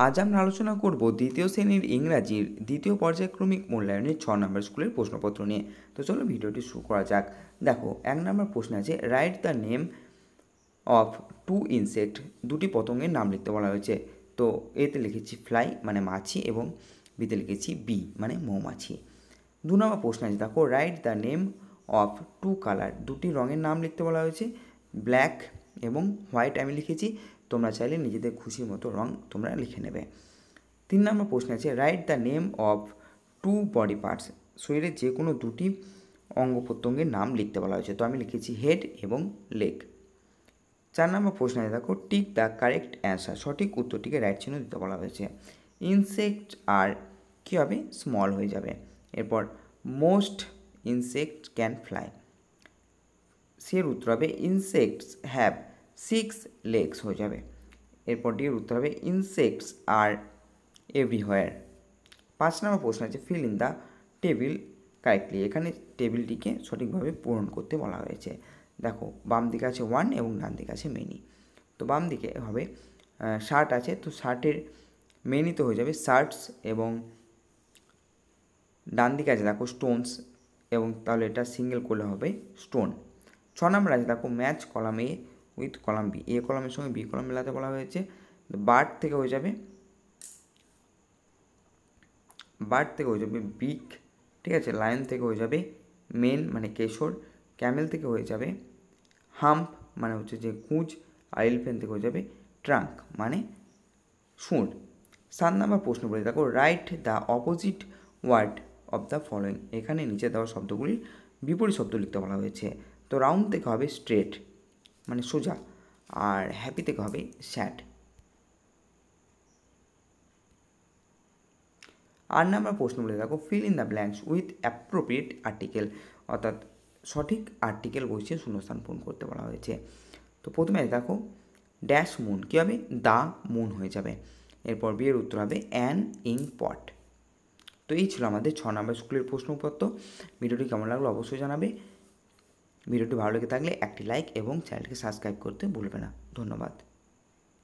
আজ আমরা আলোচনা করব দ্বিতীয় শ্রেণীর ইংরাজির দ্বিতীয় পর্যায়ক্রমিক মূল্যায়নের 6 নম্বর স্কুলের প্রশ্নপত্র নিয়ে। তো চলো ভিডিওটি শুরু করা যাক। দেখো 1 নম্বর প্রশ্ন আছে, write the name of 2 insect, দুটি পতঙ্গের নাম লিখতে বলা হয়েছে। তো এতে লিখেছি ফ্লাই মানে মাছি এবং বিতে লিখেছি বি মানে মৌমাছি। 2 নম্বর প্রশ্ন আছে, দেখো write the name of 2 colour, দুটি রঙের নাম লিখতে বলা হয়েছে। ব্ল্যাক এবং হোয়াইট আমি লিখেছি, তোমরা চাইলে নিজেদের খুশি মতো রঙ তোমরা লিখে নেবে। 3 নম্বর প্রশ্ন আছে, write the name of 2 body parts, শরীরের যে কোনো দুটি অঙ্গ প্রত্যঙ্গের নাম লিখতে বলা হয়েছে। তো আমি লিখেছি হেড এবং লেগ। 4 নম্বর প্রশ্ন আছে, দেখো টিক দ্য কারেক্ট অ্যান্সার, সঠিক উত্তরটিকে রাইট চিহ্ন দিতে বলা হয়েছে। ইনসেক্ট আর কী হবে, স্মল হয়ে যাবে। এরপর মোস্ট ইনসেক্ট ক্যান ফ্লাই, সের উত্তর হবে ইনসেক্টস হ্যাভ 6 legs হয়ে যাবে। এরপর ডি এর উত্তর হবে ইনসেক্টস আর এভরিহোয়ার। 5 নম্বর প্রশ্ন আছে, fill in the table correctly, এখানে টেবিলটিকে সঠিকভাবে পূরণ করতে বলা হয়েছে। দেখো বাম দিকে আছে 1 এবং ডান দিকে আছে মেনি। তো বাম দিকে হবে শার্ট আছে, তো শার্টের মেনিতে হয়ে যাবে শার্টস, এবং ডান দিকে আছে দেখো স্টোনস, এবং তাহলে এটা সিঙ্গেল করলে হবে স্টোন। 6 নম্বর আছে, দেখো match column A with column B, A কলামের সঙ্গে বি কলাম মেলাতে বলা হয়েছে। বার্ড থেকে হয়ে যাবে বিগ, ঠিক আছে। লায়ন থেকে হয়ে যাবে মেন মানে কেশর। ক্যামেল থেকে হয়ে যাবে হাম্প মানে হচ্ছে যে কুঁজ। আর এলিফ্যান্ট থেকে হয়ে যাবে ট্রাঙ্ক মানে শুঁড়। 7 নম্বর প্রশ্ন বলে, দেখো write the opposite word of the following, এখানে নিচে দেওয়া শব্দগুলির বিপরীত শব্দ লিখতে বলা হয়েছে। তো রাউন্ড থেকে হবে স্ট্রেট মানে সোজা, আর হ্যাপি থেকে হবে স্যাড। 8 নম্বর প্রশ্ন বলে, দেখো fill in the blanks with appropriate article, অর্থাৎ সঠিক আর্টিকেল বসিয়ে শূন্যস্থান পূরণ করতে বলা হয়েছে। তো প্রথমে দেখো ড্যাশ মুন, কী হবে, দ্য মুন হয়ে যাবে। এরপর বিয়ের উত্তর হবে অ্যান ইঙ্ক পট। তো এই ছিল আমাদের 6 নম্বর স্কুলের প্রশ্নপত্র। ভিডিওটি কেমন লাগলো অবশ্যই জানাবে। ভিডিওটি ভালো লেগে থাকলে একটি লাইক এবং চ্যানেলটিকে সাবস্ক্রাইব করতে ভুলবে না। ধন্যবাদ।